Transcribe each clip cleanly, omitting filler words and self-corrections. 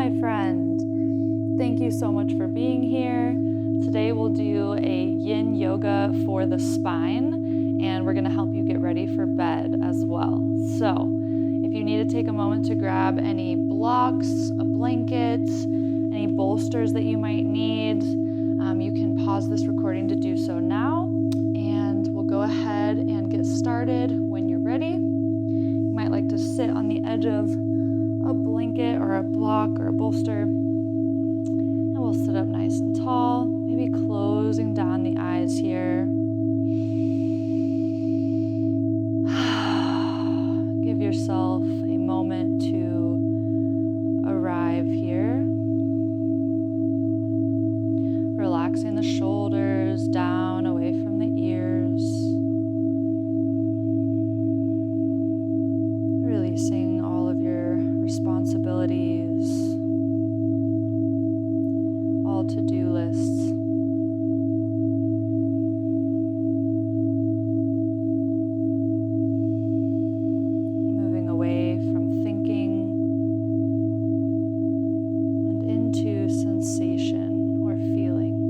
my friend. Thank you so much for being here. Today we'll do a yin yoga for the spine, and we're going to help you get ready for bed as well. So if you need to take a moment to grab any blocks, a blanket, any bolsters that you might need, you can pause this recording to do so now, and we'll go ahead and get started when you're ready. You might like to sit on the edge of a blanket or a block or a bolster, and we'll sit up nice and tall, maybe closing down the eyes here. Give yourself a moment to arrive here. Relaxing the shoulders down away from the ears. Releasing all of your responsibilities, all to-do lists. Moving away from thinking and into sensation or feeling.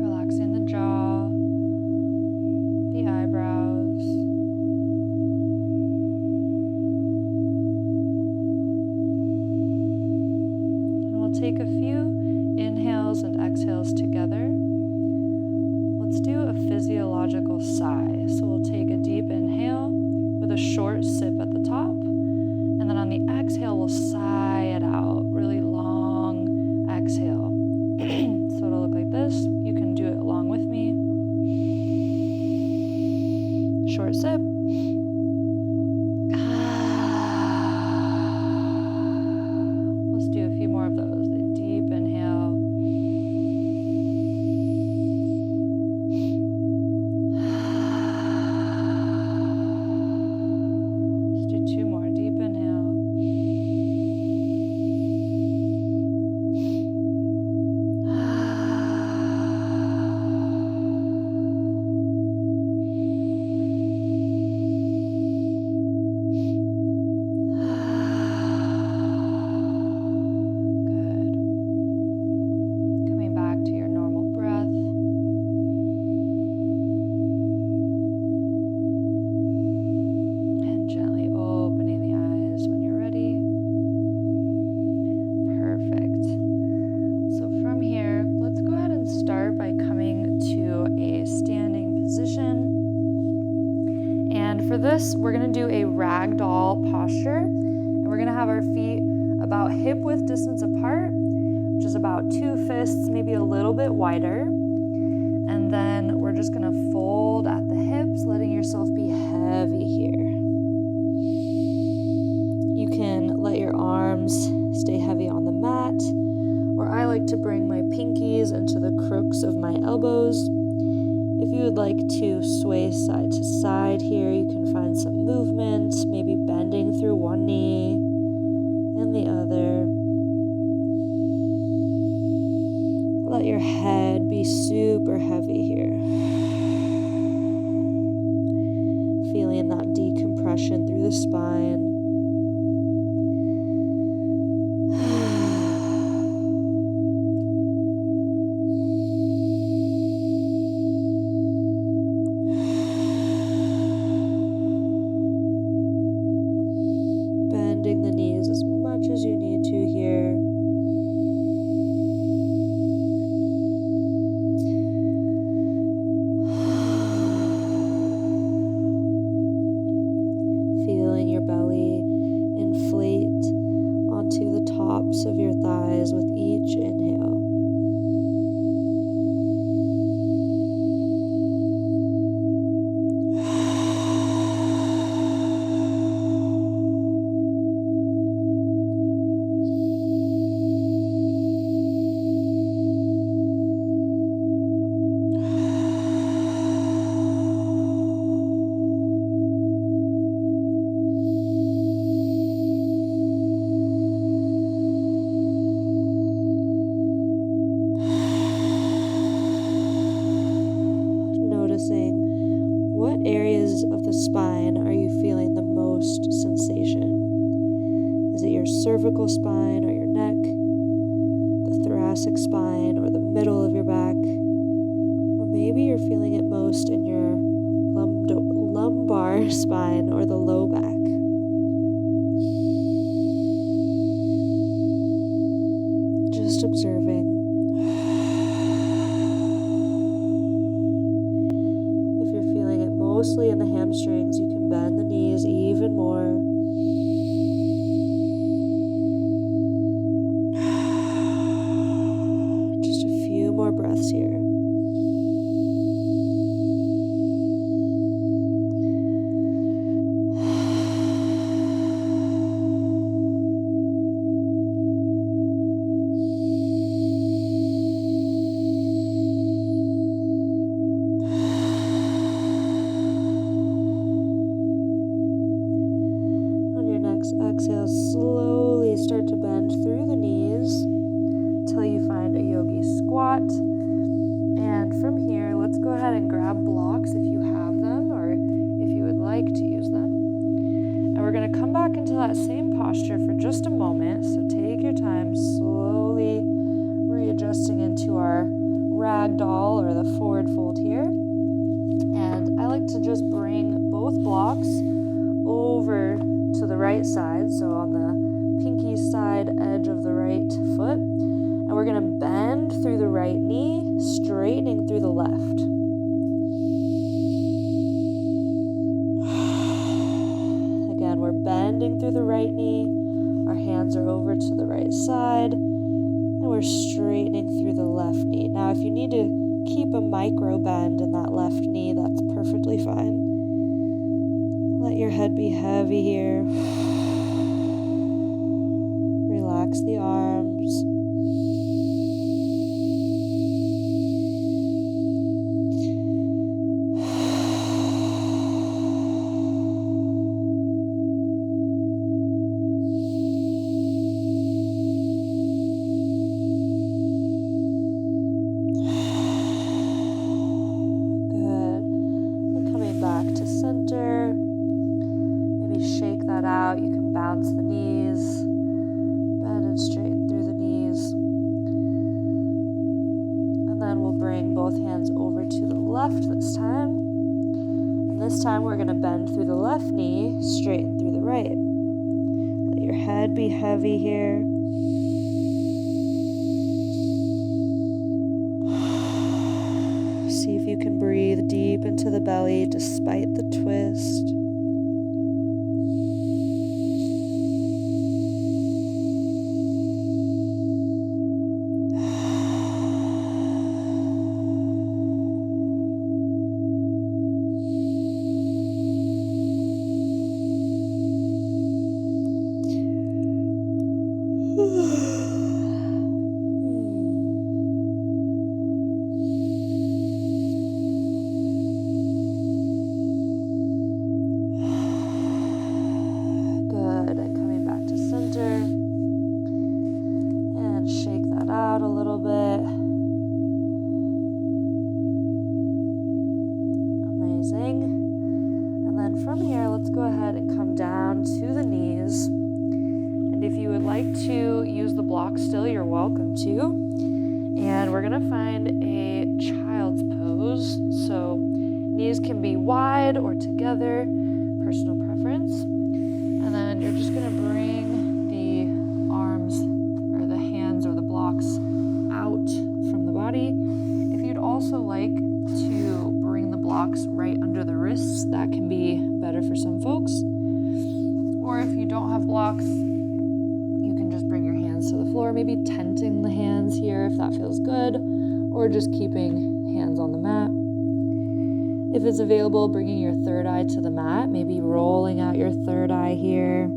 Relaxing the jaw, the eyebrows. And we'll take a few inhales and exhales together. Let's do a physiological sigh. So we'll take a deep inhale with a short sip at the top. And then on the exhale, we'll sigh it out. Really long exhale. So it'll look like this. You can do it along with me. Short sip. Let's do a few more of those. A deep inhale. Let's do two more. Deep inhale. For this, we're going to do a ragdoll posture, and we're going to have our feet about hip width distance apart, which is about 2 fists, maybe a little bit wider. And then we're just going to fold at the hips, letting yourself be heavy here. You can let your arms stay heavy on the mat, or I like to bring my pinkies into the crooks of my elbows. If you would like to sway side to side here, you can find some movement, maybe bending through one knee and the other. Let your head be super heavy here. Feeling that decompression through the spine. Bending the knees as much as you need to here. Feeling your belly cervical spine or your neck, the thoracic spine or the middle of your back, or maybe you're feeling it most in your lumbar spine or the low back. Just observing. If you're feeling it mostly in the hamstrings, you can bend the knees even more. Just a few more breaths here. Exhale, slowly start to bend through the knees until you find a yogi squat. And from here, let's go ahead and grab blocks if you have them or if you would like to use them. And we're going to come back into that same posture for just a moment. So take your time, slowly readjusting into our ragdoll or the forward fold here. And I like to just bring both blocks over to the right side, so on the pinky side edge of the right foot, and we're going to bend through the right knee, straightening through the left. Again, we're bending through the right knee, our hands are over to the right side, and we're straightening through the left knee. Now, if you need to keep a micro bend in that left knee, that's perfectly fine. Let your head be heavy here. Relax the arms. Good. And coming back to center. Shake that out. You can bounce the knees, bend and straighten through the knees. And then we'll bring both hands over to the left this time. And this time we're going to bend through the left knee, straighten through the right. Let your head be heavy here. See if you can breathe deep into the belly despite the twist. From here, let's go ahead and come down to the knees. And if you would like to use the block still, you're welcome to. And we're going to find a child's pose. So knees can be wide or together, personal preference. And then you're just going to bring the arms or the hands or the blocks out from the body. If you'd also like to bring the blocks right under the wrists, that can be better for some folks. Or if you don't have blocks, you can just bring your hands to the floor, maybe tenting the hands here if that feels good, or just keeping hands on the mat. If it's available, bringing your third eye to the mat, maybe rolling out your third eye here.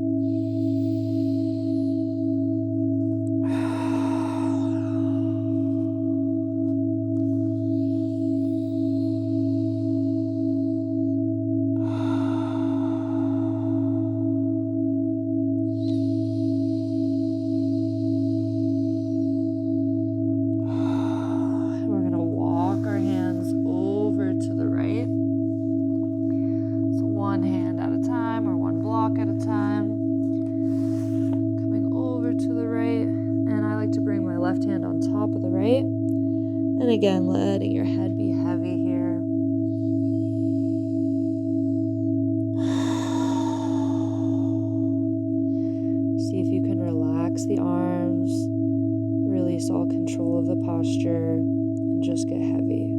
One hand at a time or one block at a time. left hand on top of the right. And again, letting your head be heavy here. See if you can relax the arms, release all control of the posture, and just get heavy.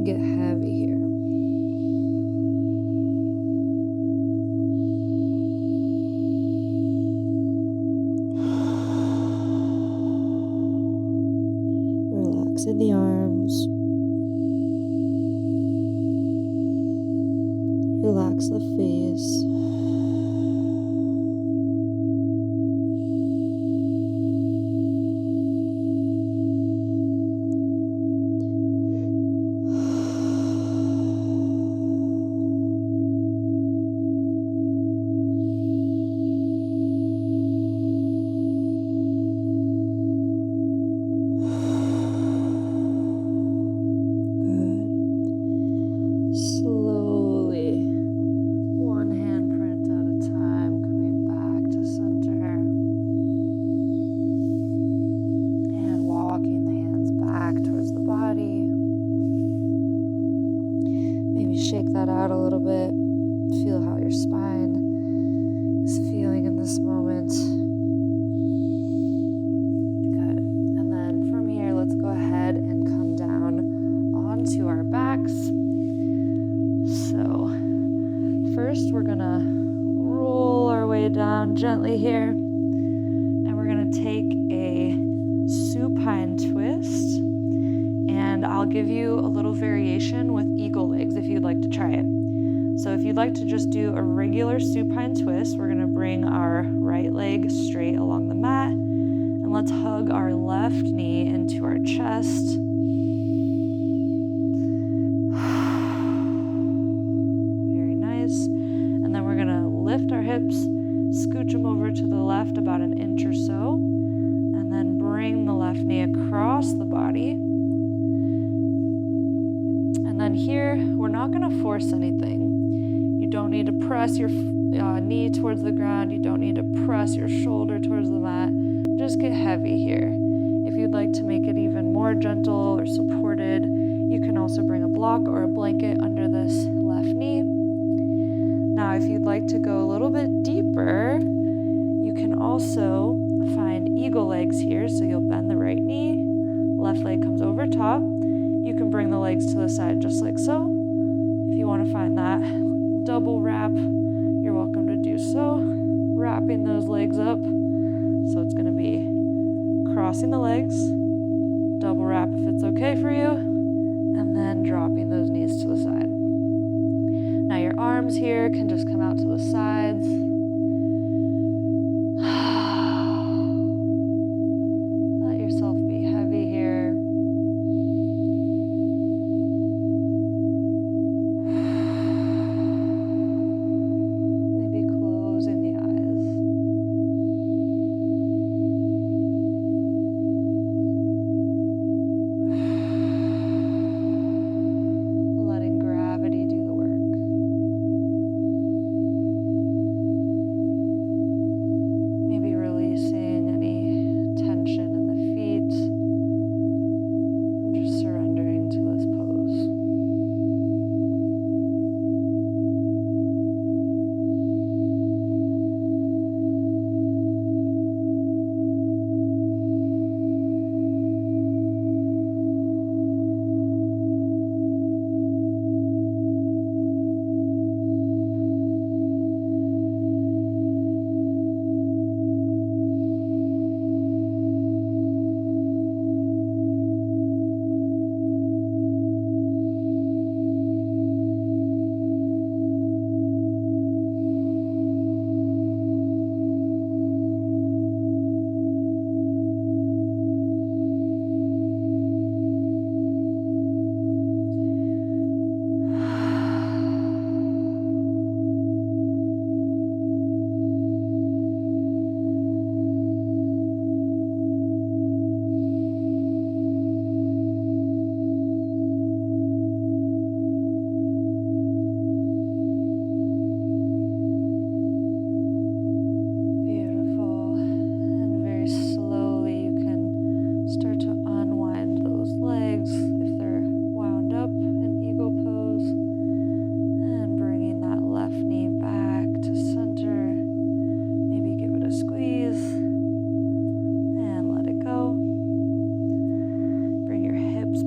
Get heavy here. Relax in the arms. Relax the face. Shake that out a little bit. Feel how your spine is feeling in this moment. Good. And then from here, let's go ahead and come down onto our backs. So first, we're gonna roll our way down gently here. And we're gonna take a supine twist. And I'll give you a little variation with eagle legs if you'd like to try it. So if you'd like to just do a regular supine twist, we're gonna bring our right leg straight along the mat, and let's hug our left knee into our chest. Very nice. And then we're gonna lift our hips, scooch them over to the left about an inch or so, and then bring the left knee across the body. And then here, we're not going to force anything. You don't need to press your knee towards the ground. You don't need to press your shoulder towards the mat. Just get heavy here. If you'd like to make it even more gentle or supported, you can also bring a block or a blanket under this left knee. Now, if you'd like to go a little bit deeper, you can also find eagle legs here. So you'll bend the right knee, left leg comes over top. You can bring the legs to the side just like so. If you want to find that double wrap, you're welcome to do so. Wrapping those legs up. So it's going to be crossing the legs, double wrap if it's okay for you, and then dropping those knees to the side. Now your arms here can just come out to the sides. Let yourself be heavy here.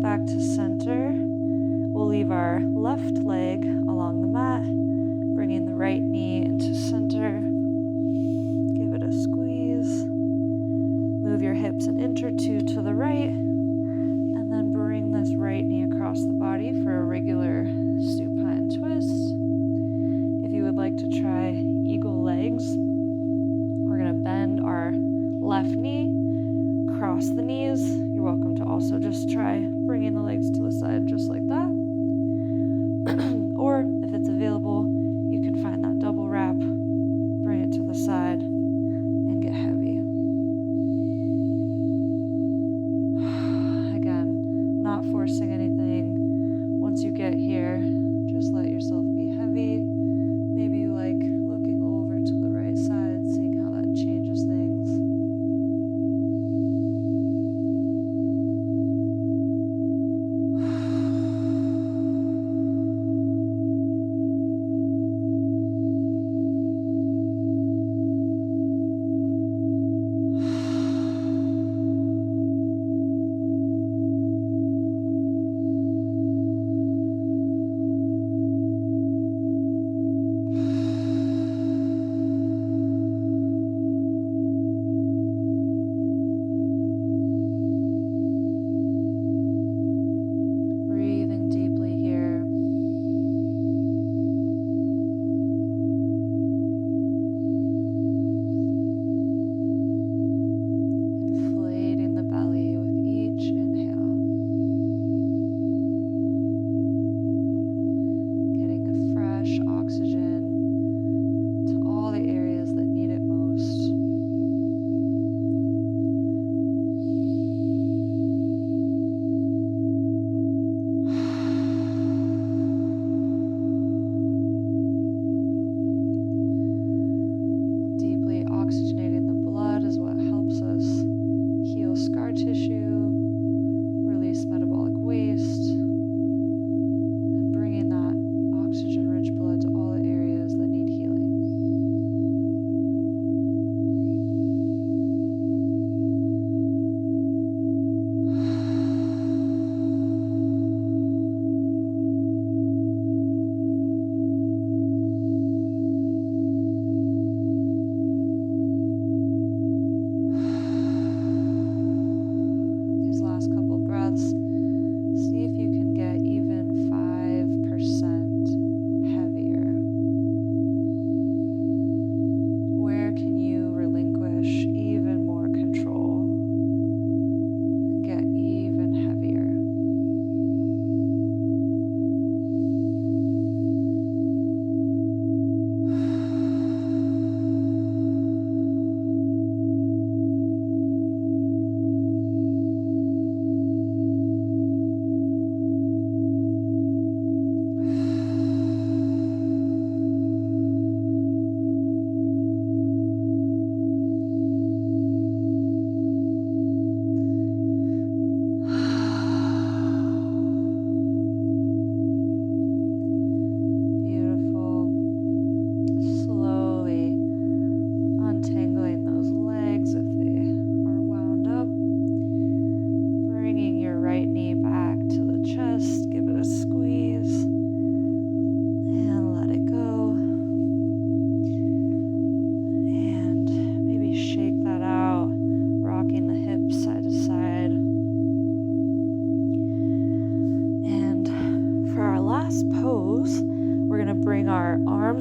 back to center. We'll leave our left leg along the mat, bringing the right knee into center. Give it a squeeze. Move your hips an inch or two to the right, and then bring this right knee across the body for a regular supine twist. If you would like to try eagle legs, we're going to bend our left knee, cross the knees. You're welcome to also just try bringing the legs to the side just like that. Or if it's available, you can find that double wrap, bring it to the side, and get heavy. Again, not forcing anything. Once you get here, just let yourself be heavy. Maybe you like looking over to the right side, seeing how that changes things.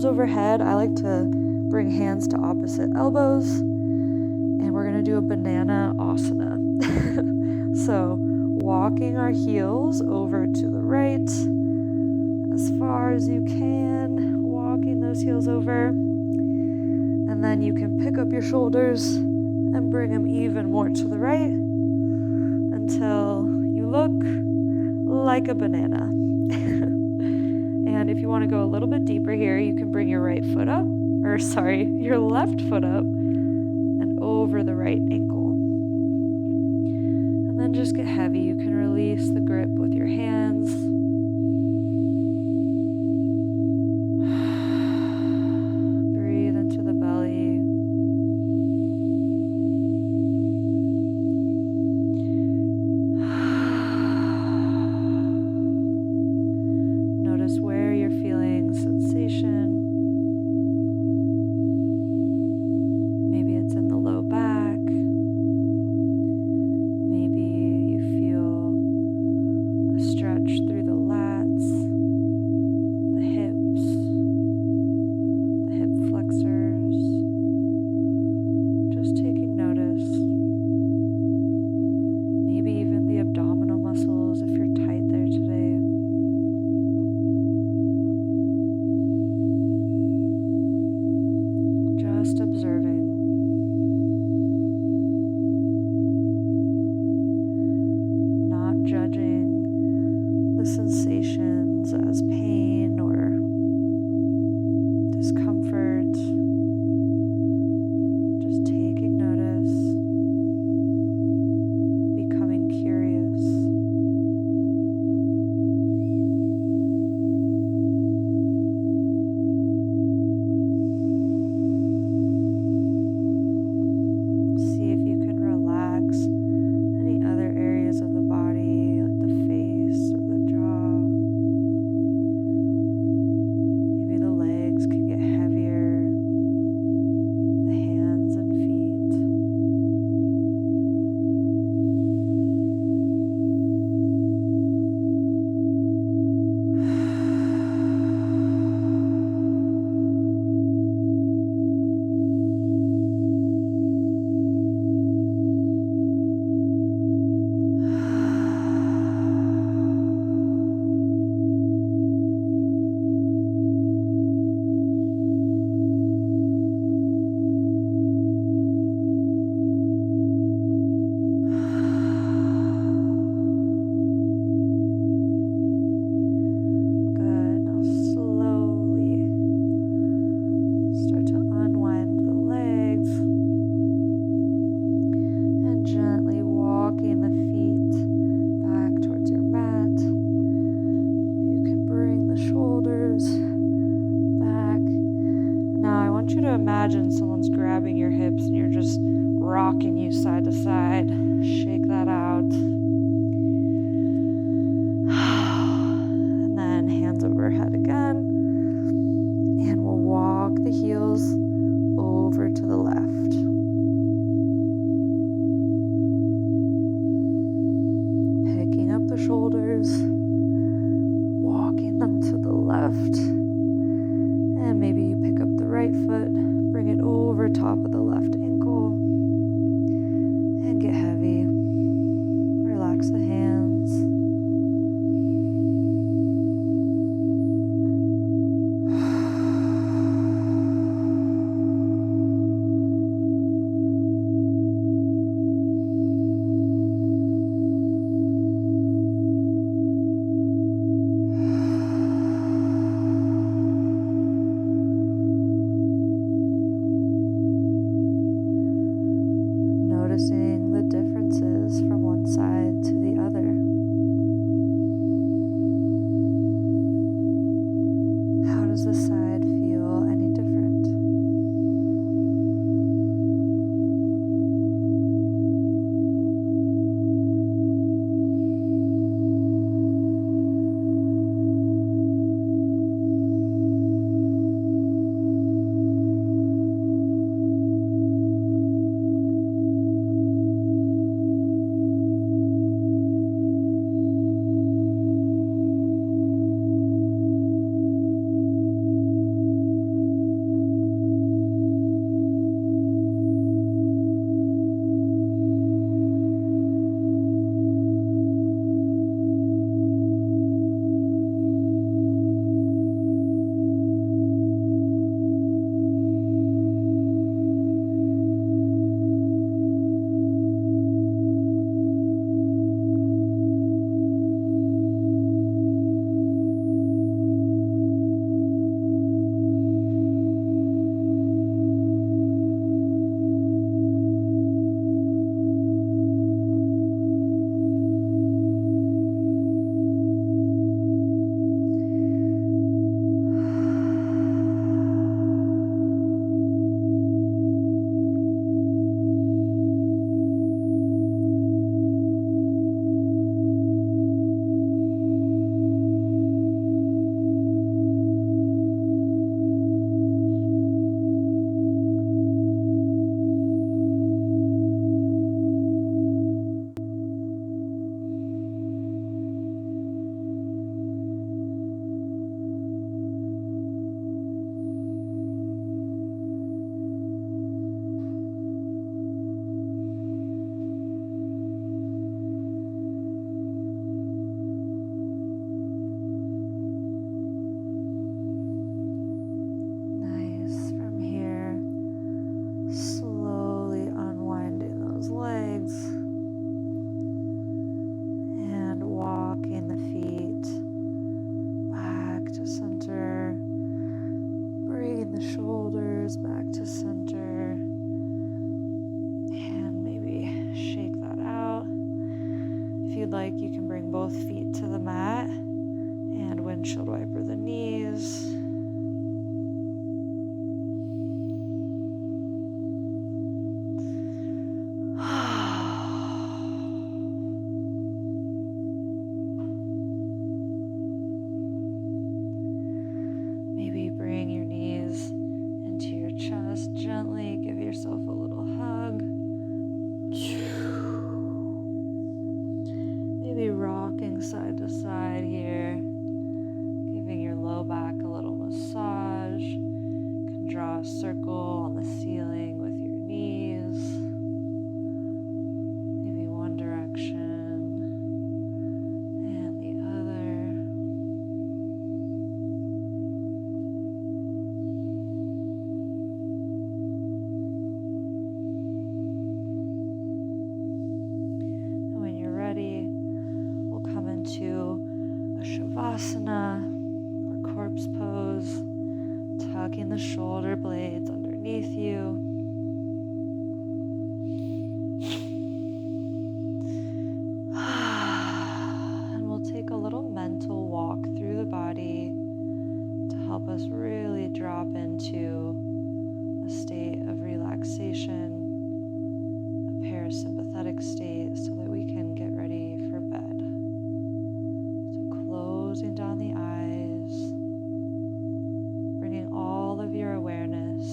Overhead. I like to bring hands to opposite elbows, and we're going to do a banana asana. So walking our heels over to the right as far as you can, walking those heels over, and then you can pick up your shoulders and bring them even more to the right until you look like a banana. And if you want to go a little bit deeper here, you can bring your left foot up and over the right ankle. And then just get heavy. You can release the grip with your hands. Breathe into the belly. the sensations as pain or discomfort. Just taking notice, becoming curious. See if you can relax any other areas of the body, like the face or the jaw. Maybe the legs can get heavier, the hands and feet. Good. Now slowly start to unwind the legs and gently walking the feet back towards your mat. You can bring the shoulders back. Now I want you to imagine someone's grabbing your hips and you're just rocking you side to side. Shake that out. And then hands overhead again. And we'll walk the heels over to the left. Picking up the shoulders, walking them to the left. And maybe you pick up the right foot, bring it over top of the left ankle, and get heavy. Relax the hands. windshield wiper the knees. Maybe bring your knees into your chest gently. Give yourself a little hug. Maybe rocking side to side here. Giving your low back a little massage. You can draw a circle on the ceiling with your knees. Maybe one direction and the other. And when you're ready, we'll come into a Shavasana or corpse pose, tucking the shoulder blades underneath you. And we'll take a little mental walk through the body to help us really drop into a state of relaxation, a parasympathetic state, so that we can get ready for bed. So closing down the eyes, bringing all of your awareness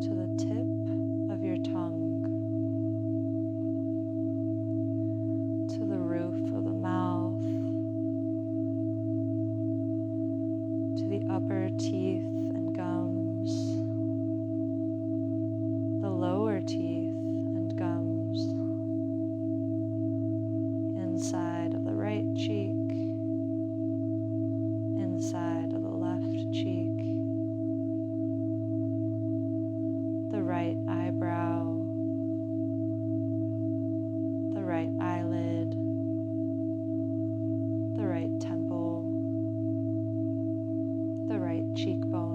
to the tip of your tongue, to the roof of the mouth, to the upper teeth and gums, the lower teeth and gums, inside of the right cheek, inside of the left cheek, the right eyebrow, the right eyelid, the right temple, the right cheekbone,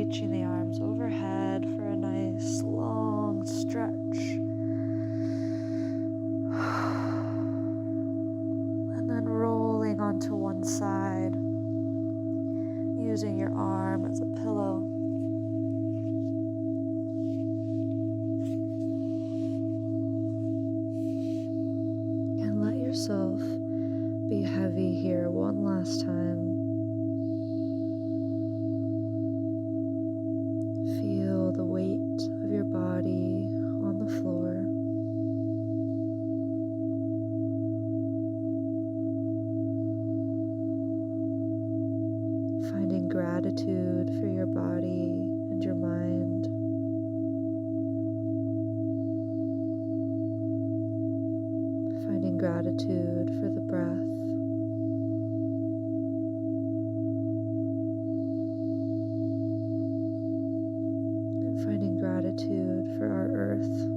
reaching the arms overhead for a nice long stretch. And then rolling onto one side, using your arm as a pillow. And let yourself be heavy here one last time. Feel the weight of your body on the floor. Finding gratitude for your body and your mind. Finding gratitude for the breath. And finding gratitude for our earth.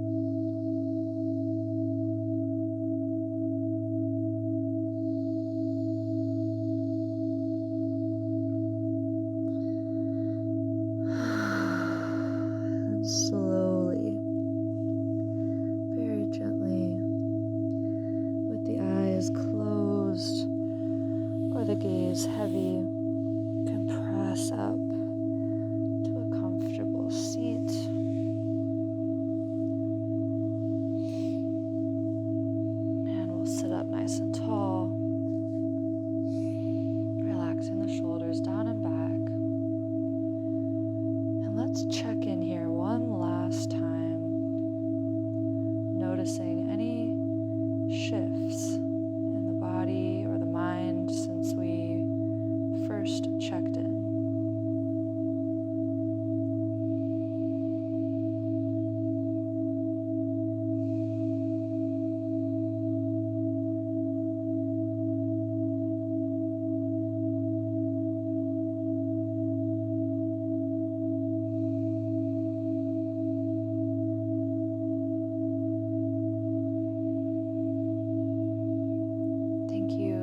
Slowly, very gently, with the eyes closed or the gaze heavy, compress up to a comfortable seat. And we'll sit up nice and tall, relaxing the shoulders down and back. Let's check in here one last time, noticing any shifts in the body or the mind since we first checked in.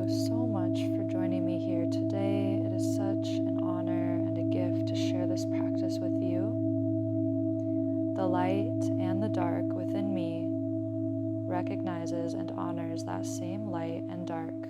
So much for joining me here today. It is such an honor and a gift to share this practice with you. The light and the dark within me recognizes and honors that same light and dark